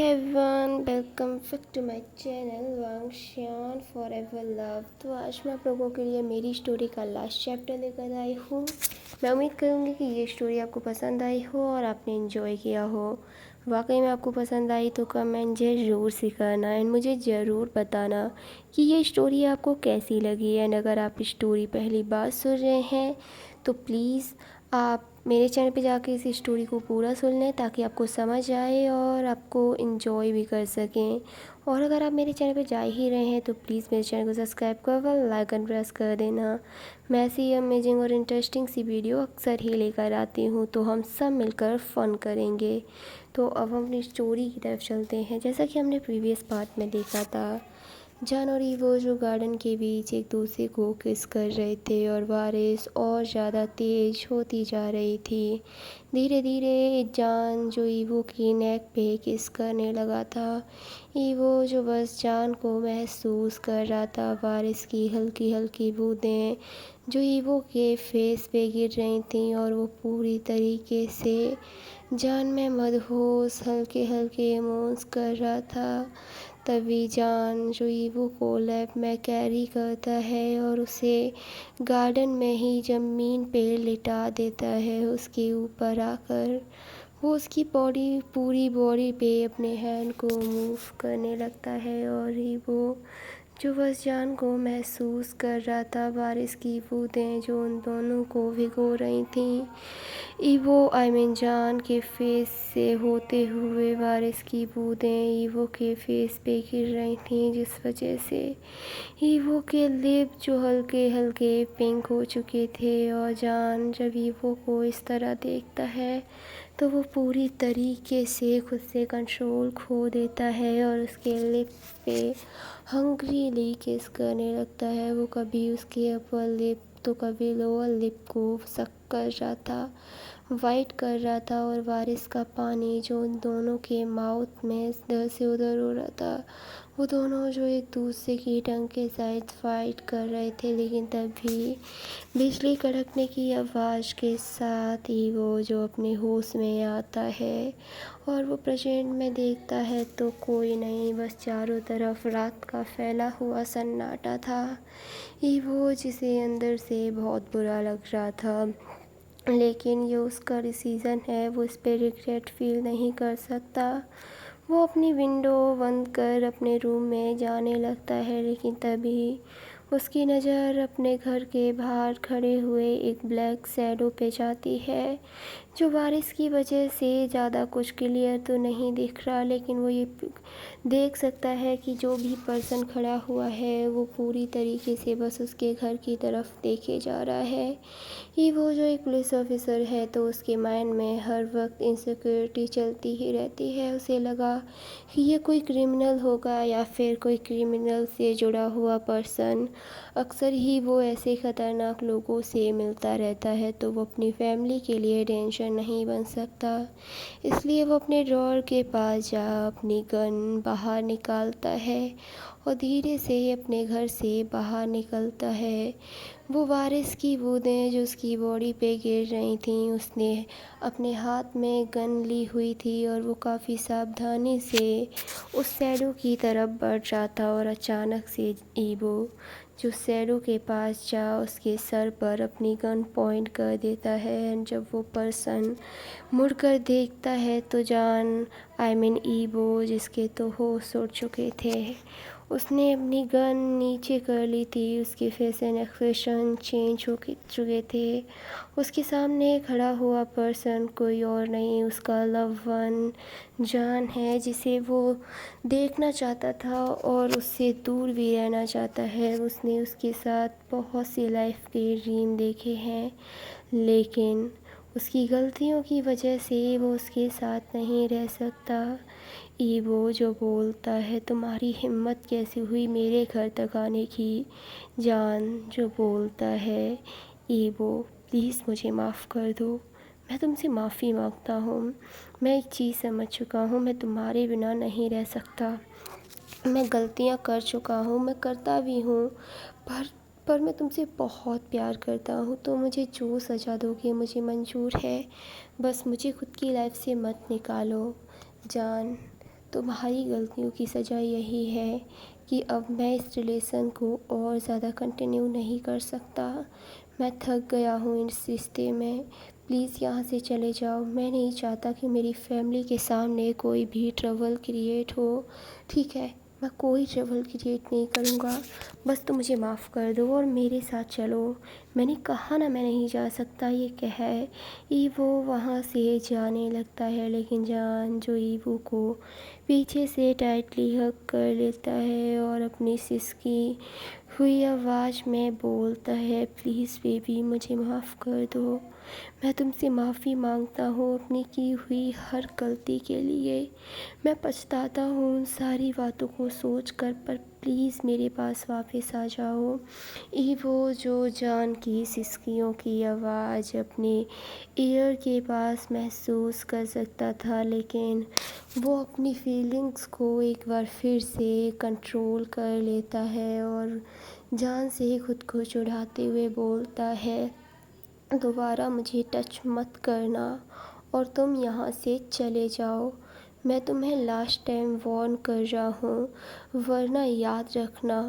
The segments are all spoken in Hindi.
Everyone, welcome back to my channel Wangshan forever love. तो आज मैं आप लोगों के लिए मेरी स्टोरी का लास्ट चैप्टर लेकर आई हूँ। मैं उम्मीद करूँगी कि ये स्टोरी आपको पसंद आई हो और आपने एंजॉय किया हो। वाकई में आपको पसंद आई तो कमेंट ज़रूर से करना एंड मुझे ज़रूर बताना कि ये स्टोरी आपको कैसी लगी। एंड अगर आप स्टोरी पहली बार सुन रहे हैं तो प्लीज़ आप मेरे चैनल पे जाके इस स्टोरी को पूरा सुन लें ताकि आपको समझ आए और आपको इन्जॉय भी कर सकें। और अगर आप मेरे चैनल पे जा ही रहे हैं तो प्लीज़ मेरे चैनल को सब्सक्राइब कर लाइक एंड प्रेस कर देना। मैं ऐसी अमेजिंग और इंटरेस्टिंग सी वीडियो अक्सर ही लेकर आती हूँ, तो हम सब मिलकर फ़न करेंगे। तो अब हम अपनी स्टोरी की तरफ चलते हैं। जैसा कि हमने प्रीवियस पार्ट में देखा था, जॉन और ईवो जो गार्डन के बीच एक दूसरे को किस कर रहे थे और बारिश और ज़्यादा तेज़ होती जा रही थी। धीरे धीरे जॉन जो ईवो की नेक पे किस करने लगा था। ईवो जो बस जॉन को महसूस कर रहा था। बारिश की हल्की हल्की बूंदें जो ईवो के फेस पे गिर रही थीं और वो पूरी तरीके से जॉन में मदहोश हल्के हल्के इमोशंस कर रहा था। तभी जॉन जो ईवो को लैब में कैरी करता है और उसे गार्डन में ही ज़मीन पे लिटा देता है। उसके ऊपर आकर वो उसकी पूरी बॉडी पे अपने हैंड को मूव करने लगता है और ईवो जो बस जॉन को महसूस कर रहा था। बारिश की बूंदें जो उन दोनों को भिगो रही थीं। ईवो जॉन के फेस से होते हुए बारिश की बूंदें ईवो के फेस पे गिर रही थीं, जिस वजह से ईवो के लिप जो हल्के हल्के पिंक हो चुके थे। और जॉन जब ईवो को इस तरह देखता है तो वो पूरी तरीके से खुद से कंट्रोल खो देता है और उसके लिप पे हंग्रीली किस करने लगता है। वो कभी उसके अपर लिप तो कभी लोअर लिप को सक कर रहा था, वाइट कर रहा था। और बारिश का पानी जो उन दोनों के माउथ में इधर से उधर हो रहा था। वो दोनों जो एक दूसरे की टंग के साथ फाइट कर रहे थे, लेकिन तभी बिजली कड़कने की आवाज़ के साथ ही वो जो अपने होश में आता है और वो प्रेजेंट में देखता है तो कोई नहीं, बस चारों तरफ रात का फैला हुआ सन्नाटा था। ईवो जिसे अंदर से बहुत बुरा लग रहा था, लेकिन ये उसका डिसीज़न है, वो इस पर रिग्रेट फील नहीं कर सकता। वो अपनी विंडो बंद कर अपने रूम में जाने लगता है, लेकिन तभी उसकी नज़र अपने घर के बाहर खड़े हुए एक ब्लैक शैडो पे जाती है, जो बारिश की वजह से ज़्यादा कुछ क्लियर तो नहीं दिख रहा, लेकिन वो ये देख सकता है कि जो भी पर्सन खड़ा हुआ है वो पूरी तरीके से बस उसके घर की तरफ देखे जा रहा है। ये वो जो एक पुलिस ऑफिसर है तो उसके माइंड में हर वक्त इनसिक्योरिटी चलती ही रहती है। उसे लगा कि ये कोई क्रिमिनल होगा या फिर कोई क्रिमिनल से जुड़ा हुआ पर्सन। अक्सर ही वो ऐसे ख़तरनाक लोगों से मिलता रहता है, तो वो अपनी फैमिली के लिए टेंशन नहीं बन सकता। इसलिए वो अपने ड्रॉअर के पास जा अपनी गन बाहर निकालता है और धीरे से अपने घर से बाहर निकलता है। वो बारिश की बूंदें जो उसकी बॉडी पे गिर रही थीं, उसने अपने हाथ में गन ली हुई थी और वो काफ़ी सावधानी से उस शैडो की तरफ बढ़ रहा था। और अचानक से ईवो जो शैडो के पास जा उसके सर पर अपनी गन पॉइंट कर देता है। एंड जब वो पर्सन मुड़कर देखता है तो जॉन ईवो जिसके तो होश उड़ चुके थे, उसने अपनी गन नीचे कर ली थी। उसके फेस एंड एक्सप्रेशन चेंज हो चुके थे। उसके सामने खड़ा हुआ पर्सन कोई और नहीं, उसका लव वन जॉन है, जिसे वो देखना चाहता था और उससे दूर भी रहना चाहता है। उसने उसके साथ बहुत सी लाइफ के ड्रीम देखे हैं, लेकिन उसकी गलतियों की वजह से वो उसके साथ नहीं रह सकता। ईवो जो बोलता है, तुम्हारी हिम्मत कैसे हुई मेरे घर तक आने की। जॉन जो बोलता है, ईवो प्लीज़ मुझे माफ़ कर दो, मैं तुमसे माफ़ी मांगता हूँ। मैं एक चीज़ समझ चुका हूँ, मैं तुम्हारे बिना नहीं रह सकता। मैं गलतियाँ कर चुका हूँ, मैं करता भी हूँ, पर मैं तुमसे बहुत प्यार करता हूँ, तो मुझे जो सज़ा दोगे मुझे मंजूर है। बस मुझे खुद की लाइफ से मत निकालो। जॉन तुम्हारी गलतियों की सज़ा यही है कि अब मैं इस रिलेशन को और ज़्यादा कंटिन्यू नहीं कर सकता। मैं थक गया हूँ इस रिश्ते में। प्लीज़ यहाँ से चले जाओ। मैं नहीं चाहता कि मेरी फैमिली के सामने कोई भी ट्रबल क्रिएट हो। ठीक है, मैं कोई ट्रबल क्रिएट नहीं करूँगा। बस तुम मुझे माफ़ कर दो और मेरे साथ चलो। मैंने कहा ना मैं नहीं जा सकता, ये कह ईवो वहाँ से जाने लगता है, लेकिन जान जो ईवो को पीछे से टाइटली हग कर लेता है और अपनी सिसकी हुई आवाज़ में बोलता है, प्लीज़ बेबी मुझे माफ़ कर दो। मैं तुमसे माफ़ी मांगता हूँ अपनी की हुई हर गलती के लिए। मैं पछताता हूँ उन सारी बातों को सोच कर, पर प्लीज़ मेरे पास वापस आ जाओ। ईवो जो जान की सिसकियों की आवाज़ अपने ईयर के पास महसूस कर सकता था, लेकिन वो अपनी फीलिंग्स को एक बार फिर से कंट्रोल कर लेता है और जान से खुद को छुड़ाते हुए बोलता है, दोबारा मुझे टच मत करना और तुम यहाँ से चले जाओ। मैं तुम्हें लास्ट टाइम वार्न कर रहा हूँ, वरना याद रखना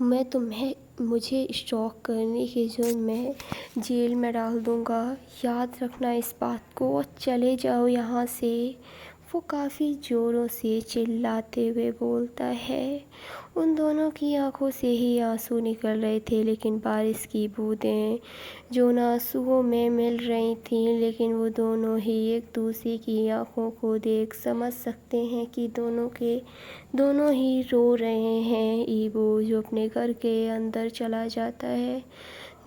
मैं तुम्हें मुझे स्टॉक करने के जुर्म में जेल में डाल दूँगा। याद रखना इस बात को और चले जाओ यहाँ से। वो काफ़ी ज़ोरों से चिल्लाते हुए बोलता है। उन दोनों की आंखों से ही आंसू निकल रहे थे, लेकिन बारिश की बूंदें जो उन आंसुओं में मिल रही थीं, लेकिन वो दोनों ही एक दूसरे की आंखों को देख समझ सकते हैं कि दोनों ही रो रहे हैं। ईवो जो अपने घर के अंदर चला जाता है,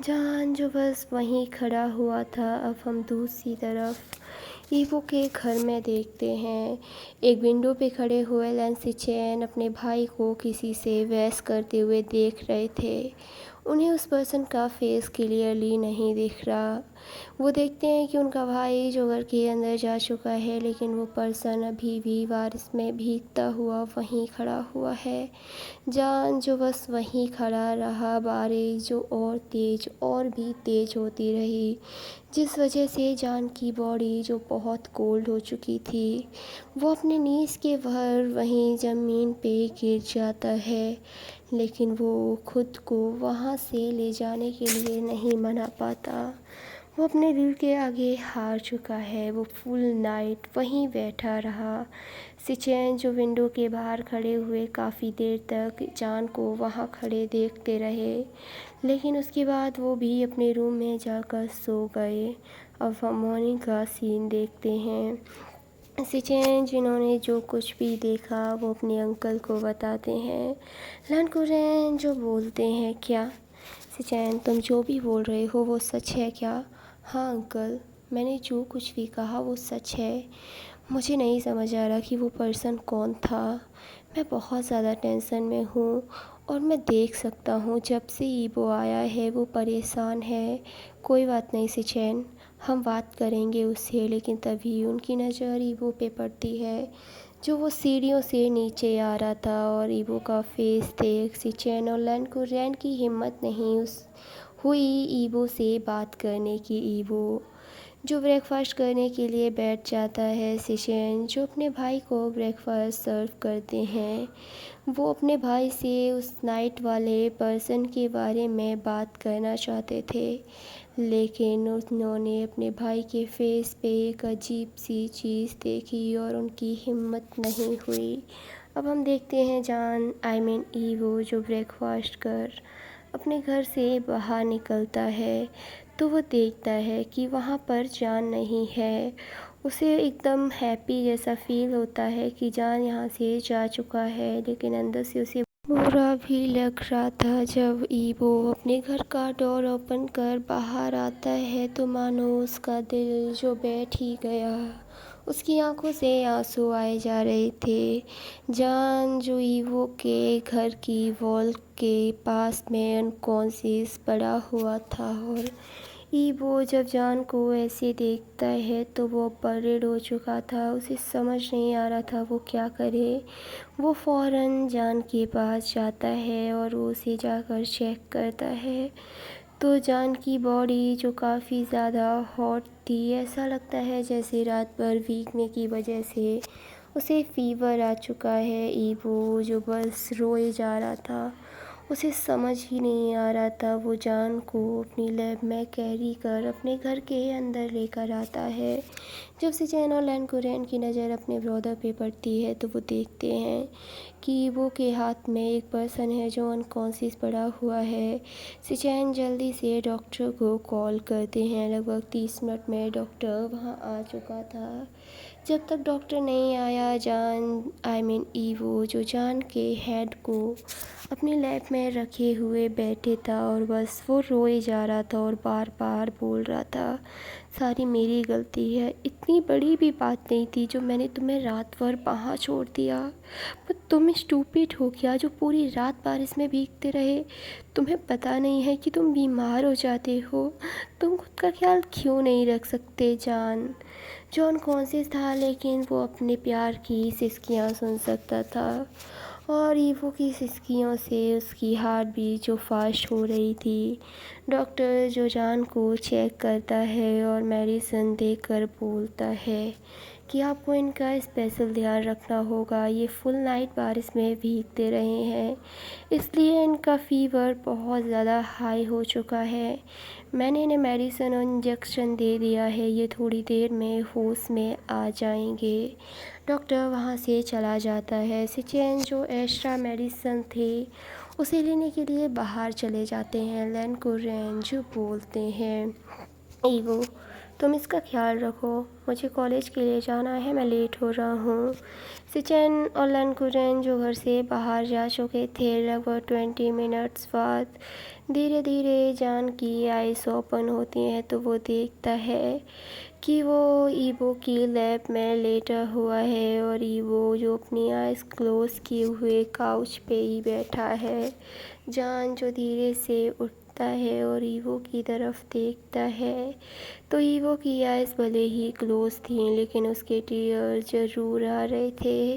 जान जो बस वहीं खड़ा हुआ था। अब हम दूसरी तरफ ईवो के घर में देखते हैं। एक विंडो पे खड़े हुए लैंसी चैन अपने भाई को किसी से बहस करते हुए देख रहे थे। उन्हें उस पर्सन का फेस क्लियरली नहीं दिख रहा। वो देखते हैं कि उनका भाई जो घर के अंदर जा चुका है, लेकिन वो पर्सन अभी भी बारिश में भीगता हुआ वहीं खड़ा हुआ है। जान जो बस वहीं खड़ा रहा। बारिश जो और भी तेज होती रही, जिस वजह से जान की बॉडी जो बहुत कोल्ड हो चुकी थी, वो अपने नीज़ के भर वहीं ज़मीन पे गिर जाता है, लेकिन वो खुद को वहाँ से ले जाने के लिए नहीं मना पाता। वो अपने दिल के आगे हार चुका है। वो फुल नाइट वहीं बैठा रहा। सिचैन जो विंडो के बाहर खड़े हुए काफ़ी देर तक जान को वहाँ खड़े देखते रहे, लेकिन उसके बाद वो भी अपने रूम में जाकर सो गए। अब हम मॉर्निंग का सीन देखते हैं। सिचैन जिन्होंने जो कुछ भी देखा वो अपने अंकल को बताते हैं। लनकुरैन जो बोलते हैं, क्या सिचैन तुम जो भी बोल रहे हो वो सच है क्या? हाँ अंकल, मैंने जो कुछ भी कहा वो सच है। मुझे नहीं समझ आ रहा कि वो पर्सन कौन था। मैं बहुत ज़्यादा टेंशन में हूँ और मैं देख सकता हूँ जब से ईवो आया है वो परेशान है। कोई बात नहीं सिचैन, हम बात करेंगे उससे। लेकिन तभी उनकी नज़र ईवो पे पड़ती है, जो वो सीढ़ियों से नीचे आ रहा था, और ईवो का फेस देख सिचैन और लनकुरैन की हिम्मत नहीं हुई ईवो से बात करने की। ईवो जो ब्रेकफास्ट करने के लिए बैठ जाता है। सिचैन जो अपने भाई को ब्रेकफास्ट सर्व करते हैं, वो अपने भाई से उस नाइट वाले पर्सन के बारे में बात करना चाहते थे, लेकिन उन्होंने अपने भाई के फेस पे एक अजीब सी चीज़ देखी और उनकी हिम्मत नहीं हुई। अब हम देखते हैं जान ईवो जो ब्रेकफास्ट कर अपने घर से बाहर निकलता है, तो वो देखता है कि वहाँ पर जान नहीं है। उसे एकदम हैप्पी जैसा फील होता है कि जान यहाँ से जा चुका है, लेकिन अंदर से उसे बुरा भी लग रहा था। जब ईवो अपने घर का डोर ओपन कर बाहर आता है, तो मानो उसका दिल जो बैठ ही गया। उसकी आंखों से आंसू आए जा रहे थे। जान जो ईवो के घर की वॉल के पास में अनकॉन्शियस पड़ा हुआ था, और ईवो जब जान को ऐसे देखता है तो वो वर्रिड हो चुका था। उसे समझ नहीं आ रहा था वो क्या करे। वो फ़ौरन जान के पास जाता है और वो उसे जाकर चेक करता है, तो जान की बॉडी जो काफ़ी ज़्यादा हॉट थी, ऐसा लगता है जैसे रात भर भीगने की वजह से उसे फ़ीवर आ चुका है। ईवो जो बस रोए जा रहा था, उसे समझ ही नहीं आ रहा था। वो जान को अपनी लैब में कैरी कर अपने घर के अंदर लेकर आता है। जब से चैन और लैन कुरैन की नज़र अपने ब्रदर पे पड़ती है तो वो देखते हैं कि ईवो के हाथ में एक पर्सन है जो अनकॉन्शियस पड़ा हुआ है। सिचैन जल्दी से डॉक्टर को कॉल करते हैं। लगभग 30 मिनट में डॉक्टर वहाँ आ चुका था। जब तक डॉक्टर नहीं आया, ईवो जो जान के हेड को अपनी लैब में रखे हुए बैठे था और बस वो रोए जा रहा था और बार बार बोल रहा था, सारी मेरी गलती है। इतनी बड़ी भी बात नहीं थी जो मैंने तुम्हें रात भर वहाँ छोड़ दिया, पर तुम स्टूपिड हो क्या जो पूरी रात बारिश में भीगते रहे। तुम्हें पता नहीं है कि तुम बीमार हो जाते हो। तुम खुद का ख्याल क्यों नहीं रख सकते। जो अनकॉन्शियस था लेकिन वो अपने प्यार की सिसकियाँ सुन सकता था और ईवो की सिसकियों से उसकी हार्ट बीट जो फास्ट हो रही थी। डॉक्टर जो जान को चेक करता है और मेडिसिन देकर बोलता है कि आपको इनका स्पेशल ध्यान रखना होगा। ये फुल नाइट बारिश में भीगते रहे हैं, इसलिए इनका फ़ीवर बहुत ज़्यादा हाई हो चुका है। मैंने इन्हें मेडिसिन और इंजेक्शन दे दिया है, ये थोड़ी देर में होश में आ जाएंगे। डॉक्टर वहाँ से चला जाता है। सिचेन जो एक्स्ट्रा मेडिसिन थे उसे लेने के लिए बाहर चले जाते हैं। लैन को रेंज बोलते हैं, ईवो तुम इसका ख्याल रखो, मुझे कॉलेज के लिए जाना है, मैं लेट हो रहा हूँ। सिचेन और लैन कुरेन जो घर से बाहर जा चुके थे। लगभग 20 मिनट्स बाद धीरे धीरे जान की आइज़ ओपन होती हैं तो वो देखता है कि वो ईवो की लैब में लेटा हुआ है और ईवो जो अपनी आइज़ क्लोज किए हुए काउच पे ही बैठा है। जान जो धीरे से उठता है और ईवो की तरफ देखता है तो ईवो की आइज़ भले ही क्लोज थी लेकिन उसके टीयर ज़रूर आ रहे थे।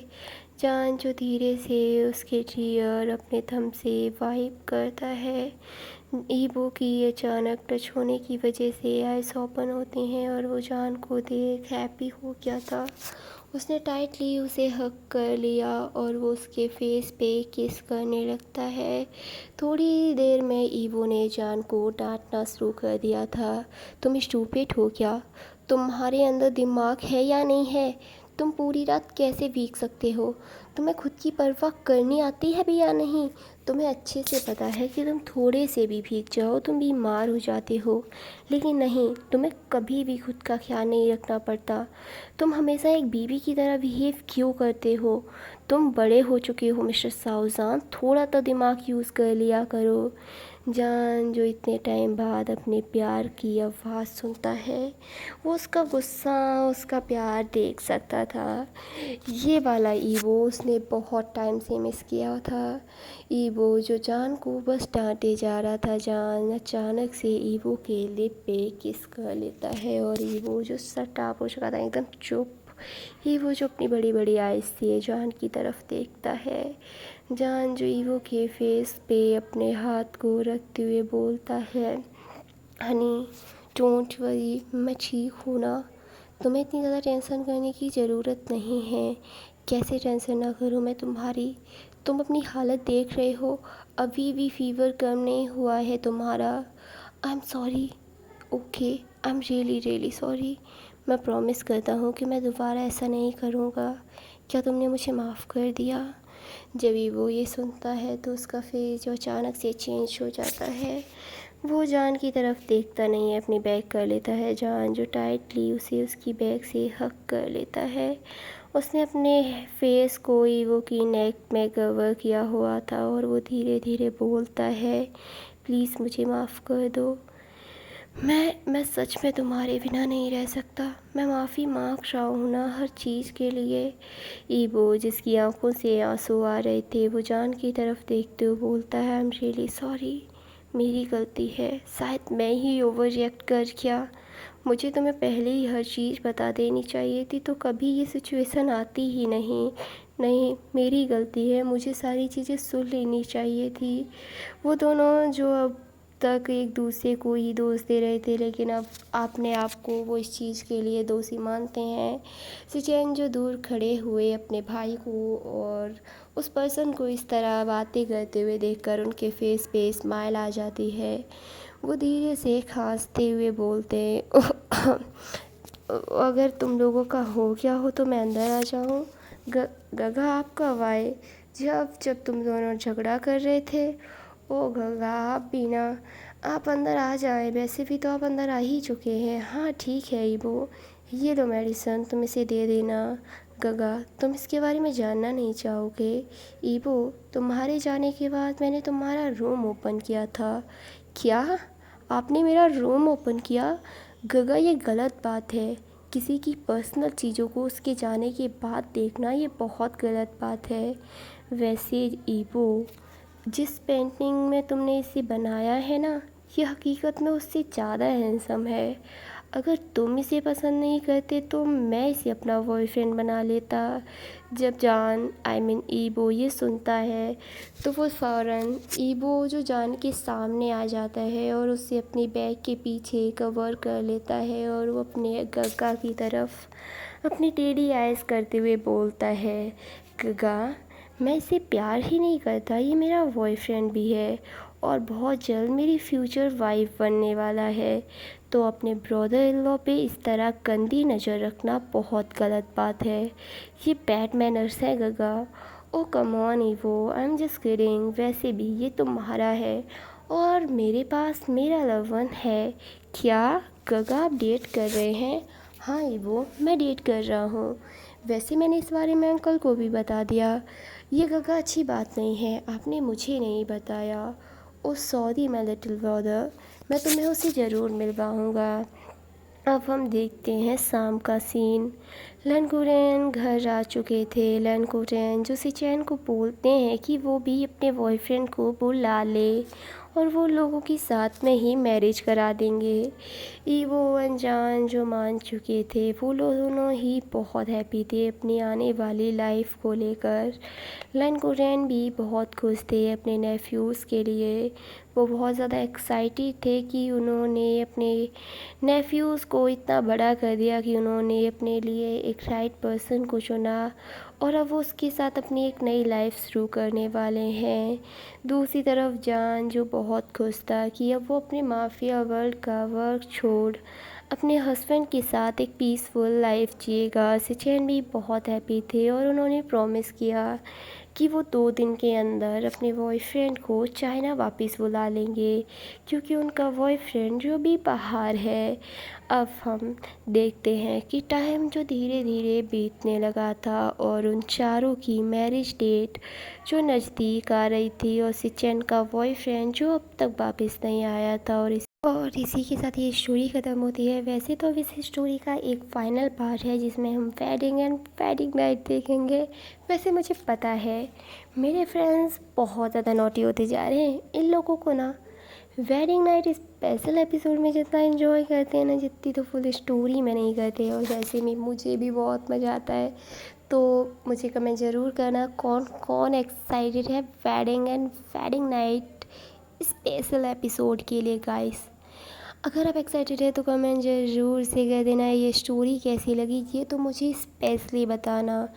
जान जो धीरे से उसके टीयर अपने थंब से वाइप करता है। ईवो की अचानक टच होने की वजह से आइज़ ओपन होती हैं और वो जान को देख हैप्पी हो गया था। उसने टाइटली उसे हग कर लिया और वो उसके फेस पे किस करने लगता है। थोड़ी देर में ईवो ने जान को डांटना शुरू कर दिया था, तुम स्टूपिड हो क्या? तुम्हारे अंदर दिमाग है या नहीं है? तुम पूरी रात कैसे भीग सकते हो? तुम्हें खुद की परवाह करनी आती है भी या नहीं? तुम्हें अच्छे से पता है कि तुम थोड़े से भी भीग जाओ तुम बीमार हो जाते हो, लेकिन नहीं, तुम्हें कभी भी खुद का ख्याल नहीं रखना पड़ता। तुम हमेशा एक बीवी की तरह बिहेव क्यों करते हो? तुम बड़े हो चुके हो मिस्टर साउजान, थोड़ा तो दिमाग यूज़ कर लिया करो। जान जो इतने टाइम बाद अपने प्यार की आवाज़ सुनता है, वो उसका गुस्सा उसका प्यार देख सकता था। ये वाला ईवो उसने बहुत टाइम से मिस किया था। ईवो जो जान को बस डांटे जा रहा था। जान अचानक से ईवो के लिप पे किस कर लेता है और ईवो जो सटाप हो चुका था एकदम चुप। ईवो जो अपनी बड़ी बड़ी आइज़ से जान की तरफ देखता है। जान जो ईवो के फेस पे अपने हाथ को रखते हुए बोलता है, हनी डोंट वरी, मैं ठीक हूँ ना, तुम्हें इतनी ज़्यादा टेंशन करने की ज़रूरत नहीं है। कैसे टेंशन ना करूँ मैं तुम्हारी? तुम अपनी हालत देख रहे हो, अभी भी फ़ीवर कम नहीं हुआ है तुम्हारा। I am sorry, okay, I am really really sorry. मैं प्रॉमिस करता हूँ कि मैं दोबारा ऐसा नहीं करूँगा। क्या तुमने मुझे माफ़ कर दिया? जब भी वो ये सुनता है तो उसका फेस जो अचानक से चेंज हो जाता है। वो जान की तरफ देखता नहीं है, अपनी बैग कर लेता है। जान जो टाइटली उसे उसकी बैग से हक कर लेता है। उसने अपने फेस को ईवो की नेक में कवर किया हुआ था और वो धीरे धीरे बोलता है, प्लीज़ मुझे माफ़ कर दो। मैं सच में तुम्हारे बिना नहीं रह सकता। मैं माफ़ी मांग रहा हूँ ना हर चीज़ के लिए। ईवो जिसकी आंखों से आंसू आ रहे थे वो जान की तरफ देखते हुए बोलता है, आई एम रियली सॉरी, मेरी गलती है, शायद मैं ही ओवर रिएक्ट कर गया। मुझे तुम्हें पहले ही हर चीज़ बता देनी चाहिए थी तो कभी ये सिचुएशन आती ही नहीं। नहीं, मेरी गलती है, मुझे सारी चीज़ें सुन लेनी चाहिए थी। वो दोनों जो अब तक एक दूसरे को ही दोष दे रहे थे, लेकिन अब अपने आप को वो इस चीज़ के लिए दोषी मानते हैं। सिचेन जो दूर खड़े हुए अपने भाई को और उस पर्सन को इस तरह बातें करते हुए देखकर उनके फेस पे स्माइल आ जाती है। वो धीरे से खांसते हुए बोलते हैं, अगर तुम लोगों का हो गया हो तो मैं अंदर आ जाऊँ। गगा आप कब आए? जब तुम दोनों झगड़ा कर रहे थे। ओ गगा आप भी ना, आप अंदर आ जाए, वैसे भी तो आप अंदर आ ही चुके हैं। हाँ ठीक है ईबो, ये लो मेडिसन, तुम इसे दे देना। गगा तुम इसके बारे में जानना नहीं चाहोगे? ईबो तुम्हारे जाने के बाद मैंने तुम्हारा रूम ओपन किया था। क्या? आपने मेरा रूम ओपन किया? गगा ये गलत बात है। किसी की पर्सनल चीज़ों को उसके जाने के बाद देखना ये बहुत गलत बात है। वैसे ईबो, जिस पेंटिंग में तुमने इसे बनाया है ना, ये हकीकत में उससे ज़्यादा हैंडसम है। अगर तुम इसे पसंद नहीं करते तो मैं इसे अपना बॉयफ्रेंड बना लेता। जब जान ईबो ये सुनता है तो वो फ़ौरन ईबो जो जान के सामने आ जाता है और उसे अपनी बैग के पीछे कवर कर लेता है और वो अपने गगा की तरफ अपनी टेढ़ी आइज़ करते हुए बोलता है, गगा मैं इसे प्यार ही नहीं करता, ये मेरा बॉयफ्रेंड भी है और बहुत जल्द मेरी फ्यूचर वाइफ बनने वाला है। तो अपने ब्रदर इन लॉ पे इस तरह गंदी नज़र रखना बहुत गलत बात है। ये बैड मैनर्स है गगा। ओ कम ऑन ईवो, आई एम जस्ट किडिंग। वैसे भी ये तुम्हारा है और मेरे पास मेरा लव वन है। क्या गगा आप डेट कर रहे हैं? हाँ ईवो मैं डेट कर रहा हूँ। वैसे मैंने इस बारे में अंकल को भी बता दिया। ये गगा अच्छी बात नहीं है, आपने मुझे नहीं बताया। ओ सॉरी माय लिटिल ब्रदर, मैं तुम्हें उसे ज़रूर मिलवाऊँगा। अब हम देखते हैं शाम का सीन। लनकुरेन घर आ चुके थे। लनकुरेन जो सिचेन को बोलते हैं कि वो भी अपने बॉयफ्रेंड को बुला ले और वो लोगों के साथ में ही मैरिज करा देंगे। ईवो अनजान जो मान चुके थे, वो लोग दोनों ही बहुत हैप्पी थे अपनी आने वाली लाइफ को लेकर। लनकुरेन भी बहुत खुश थे अपने नेफ्यूज़ के लिए। वो बहुत ज़्यादा एक्साइटेड थे कि उन्होंने अपने नेफ्यूज़ को इतना बड़ा कर दिया कि उन्होंने अपने लिए एक राइट पर्सन को चुना और अब वो उसके साथ अपनी एक नई लाइफ शुरू करने वाले हैं। दूसरी तरफ जान जो बहुत खुश था कि अब वो अपने माफिया वर्ल्ड का वर्क छोड़ अपने हस्बैंड के साथ एक पीसफुल लाइफ जिएगा। सिचेन भी बहुत हैप्पी थे और उन्होंने प्रॉमिस किया कि वो 2 दिन के अंदर अपने बॉयफ्रेंड को चाइना वापस बुला लेंगे, क्योंकि उनका बॉयफ्रेंड जो भी बाहर है। अब हम देखते हैं कि टाइम जो धीरे धीरे बीतने लगा था और उन चारों की मैरिज डेट जो नज़दीक आ रही थी और सिचेन का बॉयफ्रेंड जो अब तक वापस नहीं आया था। और इसी के साथ ये स्टोरी ख़त्म होती है। वैसे तो अब इस स्टोरी का एक फ़ाइनल पार्ट है जिसमें हम वेडिंग एंड वेडिंग नाइट देखेंगे। वैसे मुझे पता है मेरे फ्रेंड्स बहुत ज़्यादा नॉटी होते जा रहे हैं। इन लोगों को ना वेडिंग नाइट स्पेशल एपिसोड में जितना एंजॉय करते हैं ना, जितनी तो फुल स्टोरी में नहीं करते। और वैसे में मुझे भी बहुत मज़ा आता है। तो मुझे कमेंट ज़रूर करना कौन कौन एक्साइटेड है wedding and wedding night special episode के लिए गाइस। अगर आप एक्साइटेड है तो कमेंट ज़रूर से कर देना ये स्टोरी कैसी लगी, ये तो मुझे स्पेशली बताना।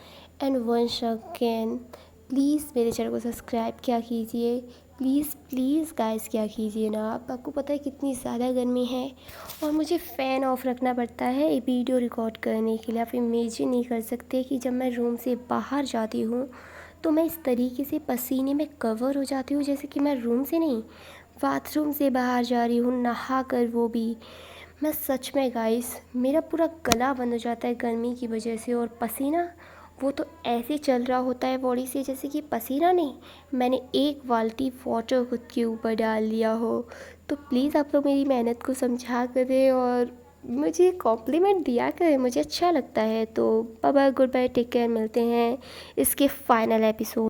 एंड वंस अगेन प्लीज़ मेरे चैनल को सब्सक्राइब क्या कीजिए, प्लीज़ प्लीज़ गाइस क्या कीजिए ना। आपको पता है कितनी ज़्यादा गर्मी है और मुझे फ़ैन ऑफ रखना पड़ता है ये वीडियो रिकॉर्ड करने के लिए। आप इमेजिन नहीं कर सकते कि जब मैं रूम से बाहर जाती हूँ तो मैं इस तरीके से पसीने में कवर हो जाती हूँ, जैसे कि मैं रूम से नहीं बाथरूम से बाहर जा रही हूँ नहा कर। वो भी मैं सच में गाइस मेरा पूरा गला बंद हो जाता है गर्मी की वजह से। और पसीना वो तो ऐसे चल रहा होता है बॉडी से जैसे कि पसीना नहीं, मैंने 1 बाल्टी वाटर खुद के ऊपर डाल लिया हो। तो प्लीज़ आप लोग मेरी मेहनत को समझा करें और मुझे कॉम्प्लीमेंट दिया करें, मुझे अच्छा लगता है। तो bye bye, goodbye, take care, मिलते हैं इसके फाइनल एपिसोड।